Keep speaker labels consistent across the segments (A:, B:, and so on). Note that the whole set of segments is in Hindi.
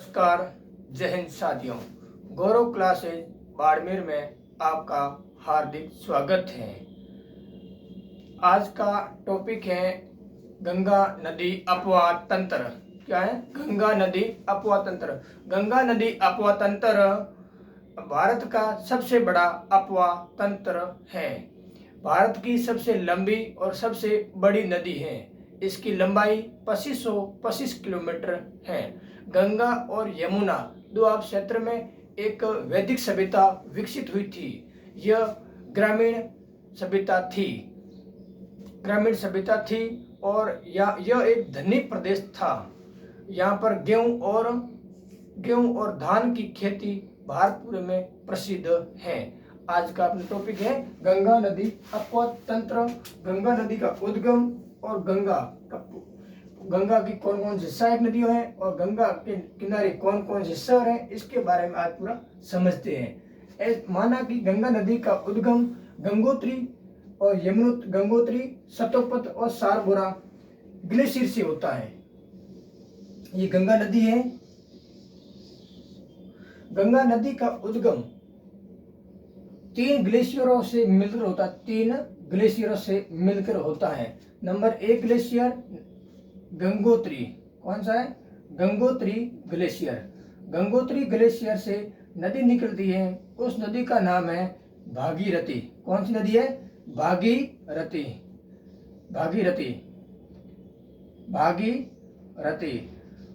A: नमस्कार। जय हिंद साथियों। गौरव क्लासेज बाड़मेर में आपका हार्दिक स्वागत है। आज का टॉपिक है गंगा नदी अपवाह तंत्र। क्या है? गंगा नदी अपवाह तंत्र। गंगा नदी अपवाह तंत्र भारत का सबसे बड़ा अपवाह तंत्र है। भारत की सबसे लंबी और सबसे बड़ी नदी है। इसकी लंबाई 2525 किलोमीटर है। गंगा और यमुना दोआब क्षेत्र में एक वैदिक सभ्यता विकसित हुई थी। यह ग्रामीण सभ्यता थी और यह एक धनी प्रदेश था। यहाँ पर गेहूं और धान की खेती भारत पूरे में प्रसिद्ध है। आज का अपना टॉपिक है गंगा नदी अपवाह तंत्र। गंगा नदी का उद्गम और गंगा की कौन कौन सी सहायक नदियां हैं और गंगा के किनारे कौन कौन से शहर हैं, इसके बारे में आज पूरा समझते हैं। माना कि गंगा नदी का उद्गम गंगोत्री और गंगोत्री, सतोपत और सारबोरा ग्लेशियर से होता है। ये गंगा नदी है। गंगा नदी का उद्गम 3 ग्लेशियरों से मिलकर होता है। Number 1 glacier Gangotri. कौन सा है? गंगोत्री ग्लेशियर। गंगोत्री ग्लेशियर से नदी निकलती है। उस नदी का नाम है भागीरथी। कौन सी नदी है? भागीरथी।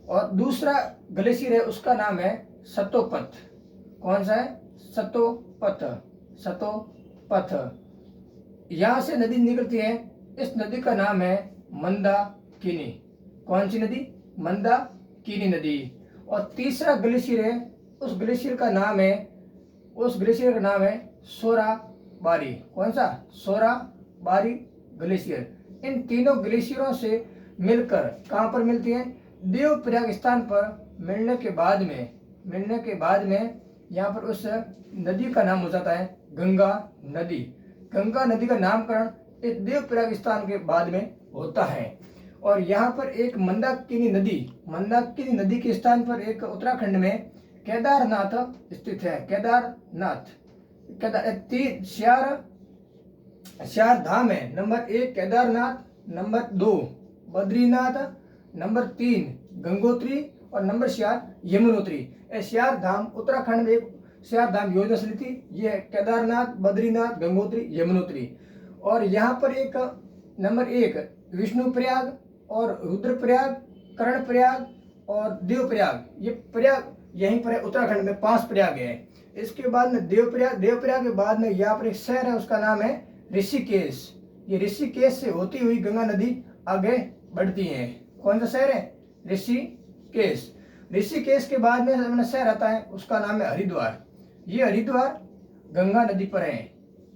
A: और दूसरा ग्लेशियर है, उसका नाम है सतोपत। कौन सा है? सतोपत। यहां से नदी निकलती है। इस नदी का नाम है मंदाकिनी। कौन सी नदी? मंदाकिनी नदी। और तीसरा ग्लेशियर है, उस ग्लेशियर का नाम है सोराबारी। कौन सा? सोराबारी ग्लेशियर। इन तीनों ग्लेशियरों से मिलकर कहां पर मिलती हैं? देवप्रयाग स्थान पर मिलने के बाद में यहाँ पर उस नदी का नाम हो जाता है गंगा नदी। गंगा नदी का नामकरण इस देवप्रयाग स्थान के बाद में होता है। और यहाँ पर एक मंदाकिनी नदी के स्थान पर एक उत्तराखंड में केदारनाथ स्थित है। चार धाम है। Number 1 Kedarnath, number 2 Badrinath, number 3 Gangotri और नंबर 4 यमुनोत्री। ये 4 धाम उत्तराखंड में एक 4 धाम योजना चली थी। ये केदारनाथ, बद्रीनाथ, गंगोत्री, यमुनोत्री। और यहाँ पर एक नंबर 1 विष्णुप्रयाग और रुद्रप्रयाग, कर्णप्रयाग और देवप्रयाग। ये प्रयाग यहीं पर है। उत्तराखंड में 5 प्रयाग है। इसके बाद में देवप्रयाग के बाद में यहाँ पर एक शहर है, उसका नाम है ऋषिकेश। ये ऋषिकेश से होती हुई गंगा नदी आगे बढ़ती है। कौन सा शहर है? ऋषिकेश के बाद में अपना शहर आता है, उसका नाम है हरिद्वार। ये हरिद्वार गंगा नदी पर है।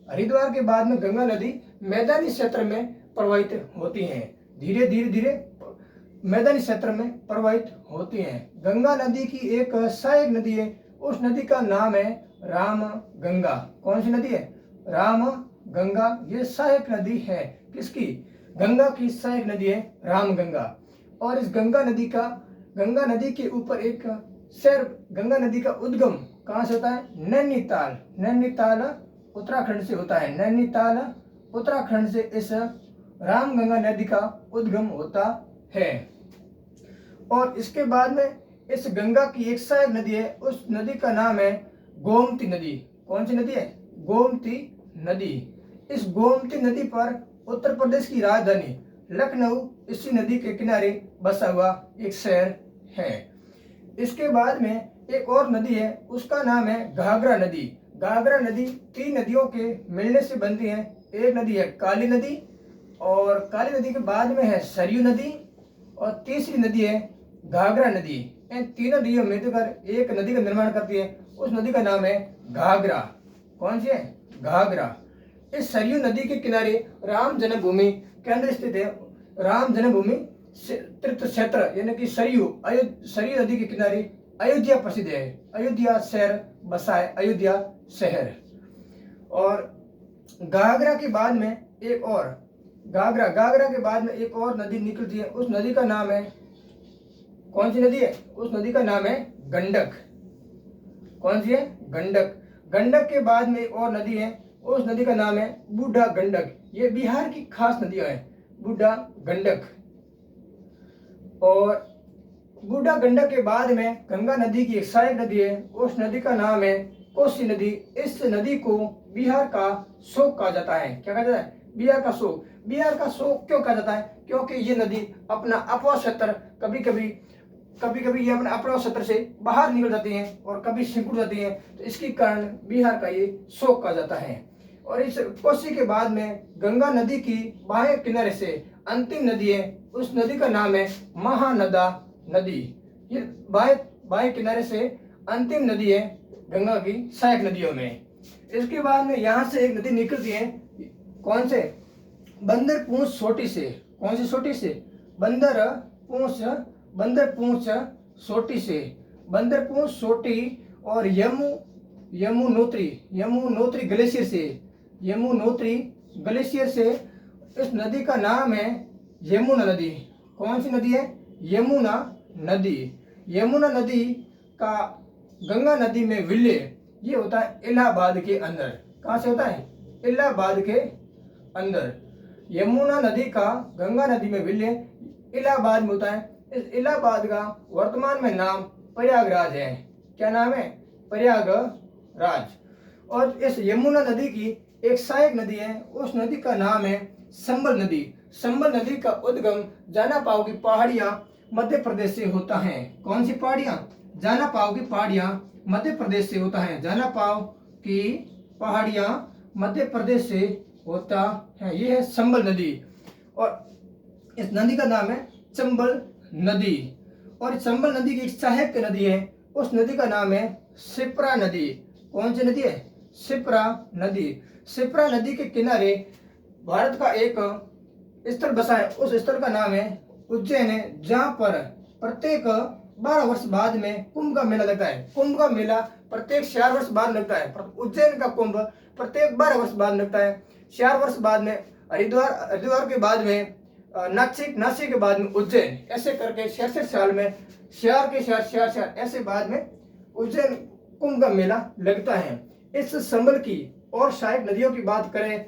A: हरिद्वार के बाद में गंगा नदी मैदानी क्षेत्र में प्रवाहित होती है। धीरे मैदानी क्षेत्र में प्रवाहित होती है। गंगा नदी की एक सहायक नदी है, उस नदी का नाम है रामगंगा। कौन सी नदी है? रामगंगा। ये सहायक नदी है। किसकी? गंगा की सहायक नदी है रामगंगा। और इस गंगा नदी के ऊपर एक शहर, गंगा नदी का उद्गम कहाँ से होता है? नैनीताल उत्तराखंड से होता है। नैनीताल उत्तराखंड से इस रामगंगा नदी का उद्गम होता है। और इसके बाद में इस गंगा की एक सहायक नदी है, उस नदी का नाम है गोमती नदी। कौन सी नदी है? गोमती नदी। इस गोमती नदी पर उत्तर प्रदेश की राजधानी लखनऊ इसी नदी के किनारे बसा हुआ एक शहर है। इसके बाद में एक और नदी है, उसका नाम है घाघरा नदी। घाघरा नदी 3 नदियों के मिलने से बनती है। एक नदी है काली नदी, और काली नदी के बाद में है सरयू नदी, और तीसरी नदी है घाघरा नदी। इन तीनों नदियों मिलकर एक नदी का निर्माण करती है, उस नदी का नाम है घाघरा। कौन सी है? घाघरा। इस सरयू नदी के किनारे राम जन्मभूमि केंद्र स्थित है। राम जन्मभूमि तीर्थ क्षेत्र यानी कि सरयू नदी के किनारे अयोध्या प्रसिद्ध है। अयोध्या शहर बसा है, अयोध्या शहर। और घाघरा के बाद में एक और नदी निकलती है, उस नदी का नाम है कौन सी नदी है? उस नदी का नाम है गंडक। कौन सी है? गंडक। गंडक के बाद में और नदी है, उस नदी का नाम है बूढ़ा गंडक। ये बिहार की खास नदियां हैं, बूढ़ा गंडक। और बूढ़ा गंडक के बाद में गंगा नदी की एक सहायक नदी है, उस नदी का नाम है कोसी नदी। इस नदी को बिहार का शोक कहा जाता है। क्या कहा जाता है? बिहार का शोक। बिहार का शोक क्यों कहा जाता है? क्योंकि ये नदी अपना अपवा क्षेत्र कभी कभी ये अपने अपना क्षेत्र से बाहर निकल जाती हैं और कभी सिकुड़ जाती हैं, तो इसके कारण बिहार का ये शोक कहा जाता है। और इस कोसी के बाद में गंगा नदी की बाएं किनारे से अंतिम नदी है, उस नदी का नाम है महानदा नदी। ये बाएं किनारे से अंतिम नदी है गंगा की सहायक नदियों में। इसके बाद में यहाँ से एक नदी निकलती है, कौन से? बंदर पूंछ सोटी से। कौन सी सोटी से? बंदर पूंछ सोटी से। बंदर पूंछ सोटी और यमुनोत्री ग्लेशियर से इस नदी का नाम है यमुना नदी। कौन सी नदी है? यमुना नदी। यमुना नदी का गंगा नदी में विलय ये होता है इलाहाबाद के अंदर। कहाँ से होता है? इलाहाबाद के अंदर। यमुना नदी का गंगा नदी में विलय इलाहाबाद में होता है। इस इलाहाबाद का वर्तमान में नाम प्रयागराज है। क्या नाम है? प्रयागराज। और इस यमुना नदी की एक सहायक नदी है, उस नदी का नाम है संबल नदी। संबल नदी का उद्गम जानापाव की पहाड़ियां मध्य प्रदेश से होता है। कौन सी पहाड़ियां? जानापाव की पहाड़ियां मध्य प्रदेश से होता है। जानापाव की पहाड़ियां मध्य प्रदेश से होता है। ये है संबल नदी और इस नदी का नाम है चंबल नदी। और चंबल नदी की एक सहायक नदी है, उस नदी का नाम है शिप्रा नदी। कौन सी नदी है? शिप्रा नदी। शिप्रा नदी के किनारे भारत का एक स्थल बसा है, उस स्थल का नाम है उज्जैन है, जहाँ पर प्रत्येक 12 वर्ष बाद में कुंभ का मेला लगता है। कुंभ का मेला प्रत्येक 4 वर्ष बाद लगता है। उज्जैन का कुंभ प्रत्येक 12 वर्ष बाद लगता है। 4 वर्ष बाद में हरिद्वार के बाद में नासिक के बाद में उज्जैन, ऐसे करके 66 साल में 4 ऐसे बाद में उज्जैन कुंभ का मेला लगता है। इस संबल की और सहायक नदियों की बात करें,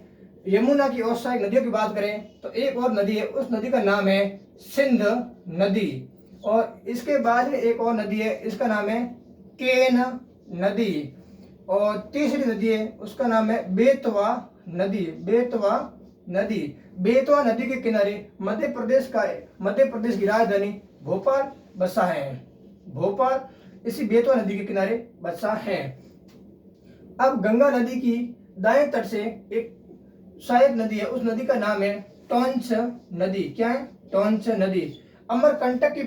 A: यमुना की और सहायक नदियों की बात करें, तो एक और नदी है, उस नदी का नाम है सिंध नदी। और इसके बाद में एक और नदी है, इसका नाम है केन नदी। और तीसरी नदी है, उसका नाम है बेतवा नदी। बेतवा नदी के किनारे मध्य प्रदेश की राजधानी भोपाल बसा है। भोपाल इसी बेतवा नदी के किनारे बसा है। अब गंगा नदी की दाएं तट से एक सहायक नदी है, उस नदी का नाम है टोंच नदी। क्या है? टोंच नदी। अमरकंटक की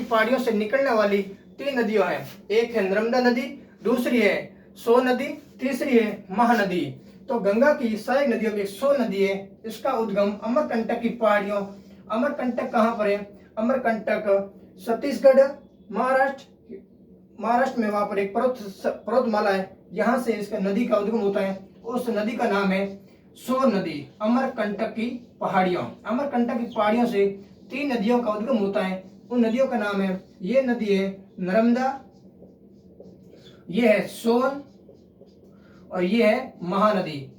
A: पहाड़ियों से निकलने वाली 3 नदियां हैं। एक है नर्मदा नदी, दूसरी है सोन नदी, तीसरी है महानदी। तो गंगा की सहायक नदियों में सोन नदी है, इसका उद्गम अमरकंटक की पहाड़ियों। अमरकंटक कहाँ पर है? अमरकंटक छत्तीसगढ़ महाराष्ट्र में, वहां पर एक पर्वतमाला है, यहाँ से इसका नदी का उद्गम होता है। उस नदी का नाम है सोन नदी। अमरकंटक की पहाड़ियों से 3 नदियों का उद्गम होता है। उन नदियों का नाम है, ये नदी है नर्मदा, ये है सोन और ये है महानदी।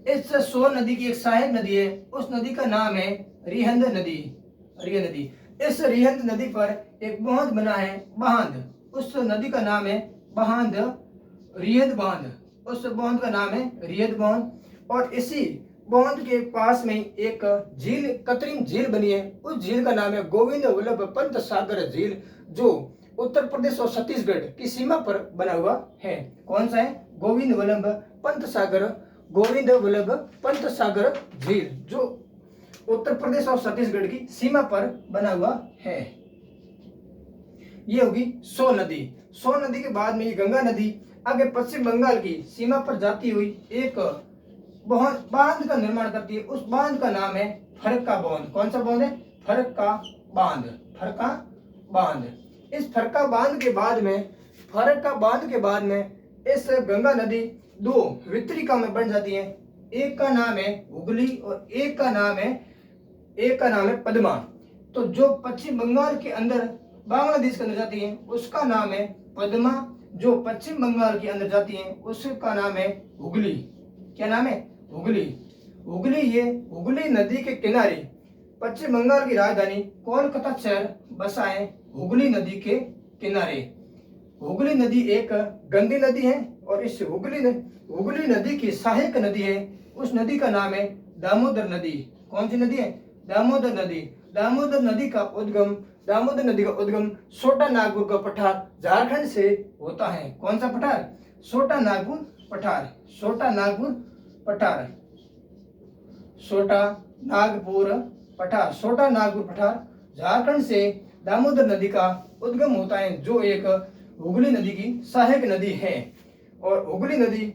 A: इस सोन नदी की एक सहायक नदी है, उस नदी का नाम है रिहंद नदी। इस रिहंद नदी पर एक बांध बना है, बांध। उस नदी का नाम है रिहंद बांध। उस बांध का नाम है रिहंद बांध। और इसी बांध के पास में एक झील, कृत्रिम झील बनी है, उस झील का नाम है गोविंद वल्लभ पंत सागर झील, जो उत्तर प्रदेश और छत्तीसगढ़ की सीमा पर बना हुआ है। कौन सा है? गोविंद वल्लभ पंत सागर झील, जो उत्तर प्रदेश और छत्तीसगढ़ की सीमा पर बना हुआ है। ये होगी सोन नदी। सोन नदी के बाद में ये गंगा नदी आगे पश्चिम बंगाल की सीमा पर जाती हुई एक बांध का निर्माण करती है। उस बांध का नाम है फरक्का बांध। कौन सा बांध है? फरक्का बांध। इस फरक्का बांध के बाद में इस गंगा नदी 2 वितरिका में बन जाती है। एक का नाम है हुगली और एक का नाम है पद्मा। तो जो पश्चिम बंगाल के अंदर बांग्लादेश के अंदर जाती है उसका नाम है पद्मा। जो पश्चिम बंगाल के अंदर जाती है उसका नाम है हुगली। क्या नाम है? हुगली। हुगली, ये हुगली नदी के किनारे पश्चिम बंगाल की राजधानी कोलकाता शहर बसा है हुगली नदी के किनारे। हुगली नदी एक गंदी नदी है और इस हुगली नदी की सहायक नदी है, उस नदी का नाम है दामोदर नदी। कौन सी नदी है? दामोदर नदी। दामोदर नदी का उद्गम छोटा नागपुर का पठार झारखंड से होता है। कौन सा पठार? छोटा नागपुर पठार। छोटा नागपुर पठार। छोटा नागपुर पठार झारखंड से दामोदर नदी का उद्गम होता है, जो एक हुगली नदी की सहायक नदी है। और हुगली नदी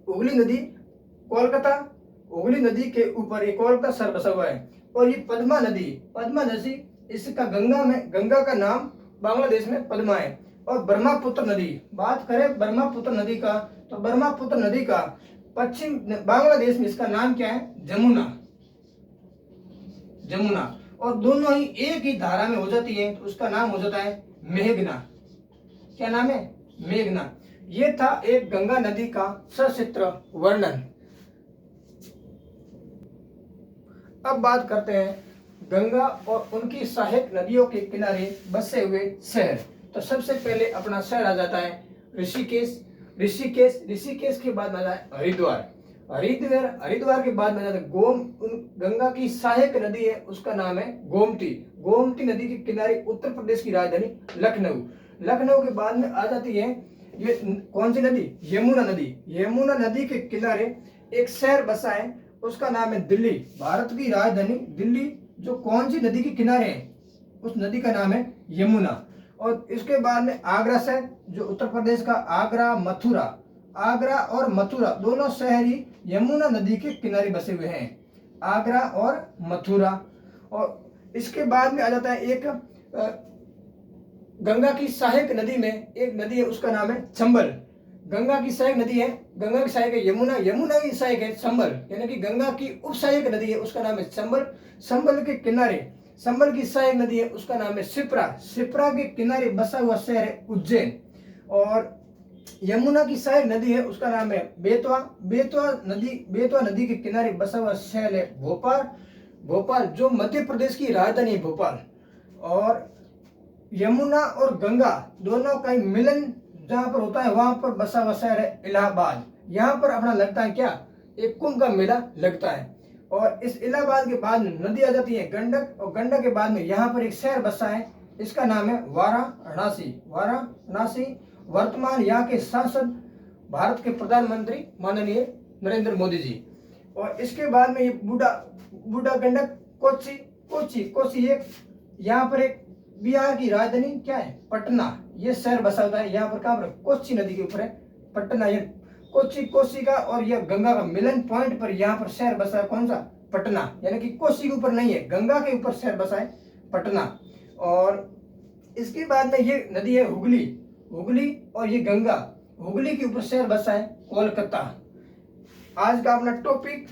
A: हुगली नदी के ऊपर एक कोलकाता शहर बसा हुआ है। और ये पद्मा नदी इसका गंगा का नाम बांग्लादेश में पद्मा है। और ब्रह्मपुत्र नदी, बात करें ब्रह्मपुत्र नदी का, तो ब्रह्मपुत्र नदी का पश्चिम बांग्लादेश में इसका नाम क्या है? जमुना। और दोनों ही एक ही धारा में हो जाती है, तो उसका नाम हो जाता है मेघना। क्या नाम है? मेघना। ये था एक गंगा नदी का सचित्र वर्णन। अब बात करते हैं गंगा और उनकी सहायक नदियों के किनारे बसे हुए शहर। तो सबसे पहले अपना शहर आ जाता है ऋषिकेश के बाद में आता है हरिद्वार के बाद में आ जाता है गंगा की सहायक नदी है, उसका नाम है गोमती नदी के किनारे उत्तर प्रदेश की राजधानी लखनऊ के बाद में आ जाती है ये कौन सी नदी? यमुना नदी के किनारे एक शहर बसा है, उसका नाम है दिल्ली। भारत की राजधानी दिल्ली जो कौन सी नदी के किनारे है, उस नदी का नाम है यमुना। और इसके बाद में आगरा शहर, जो उत्तर प्रदेश का आगरा और मथुरा दोनों शहर ही यमुना नदी के किनारे बसे हुए हैं, आगरा और मथुरा। और इसके बाद में आ जाता है एक गंगा की सहायक नदी में एक नदी है, उसका नाम है चंबल। गंगा की सहायक है यमुना की सहायक है चंबल, यानी कि गंगा की उपसहायक नदी है, उसका नाम है चंबल। चंबल के किनारे चंबल की सहायक नदी है, उसका नाम है शिप्रा के किनारे बसा हुआ शहर है उज्जैन। और यमुना की सहायक नदी है, उसका नाम है बेतवा नदी के किनारे बसा हुआ शहर है भोपाल जो मध्य प्रदेश की राजधानी है भोपाल। और यमुना और गंगा दोनों का मिलन जहां पर होता है वहां पर बसा हुआ शहर है इलाहाबाद। यहाँ पर अपना लगता है क्या? एक कुंभ का मेला लगता है। और इस इलाहाबाद के बाद नदी आ जाती है गंडक, और गंडक के बाद में यहाँ पर एक शहर बसा है, इसका नाम है वाराणसी। वर्तमान यहाँ के सांसद भारत के प्रधानमंत्री माननीय नरेंद्र मोदी जी। और इसके बाद में ये बूढ़ा गंडक कोच्चि एक यहाँ पर एक बिहार की राजधानी क्या है? पटना। ये शहर बसा हुआ है यहाँ पर, कहाँ पर? कोच्चि नदी के ऊपर है पटना। ये कोच्चि का और यह गंगा का मिलन पॉइंट पर यहाँ पर शहर बसा है, कौन सा? पटना। यानी कि कोच्चि के ऊपर नहीं है, गंगा के ऊपर शहर बसा है पटना। और इसके बाद में ये नदी है हुगली और ये हुगली के ऊपर शहर बसा है कोलकाता। आज का अपना टॉपिक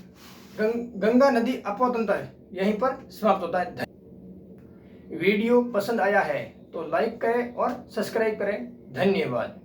A: गंगा नदी अपतंत्र यहीं पर समाप्त होता है। वीडियो पसंद आया है तो लाइक करें और सब्सक्राइब करें। धन्यवाद।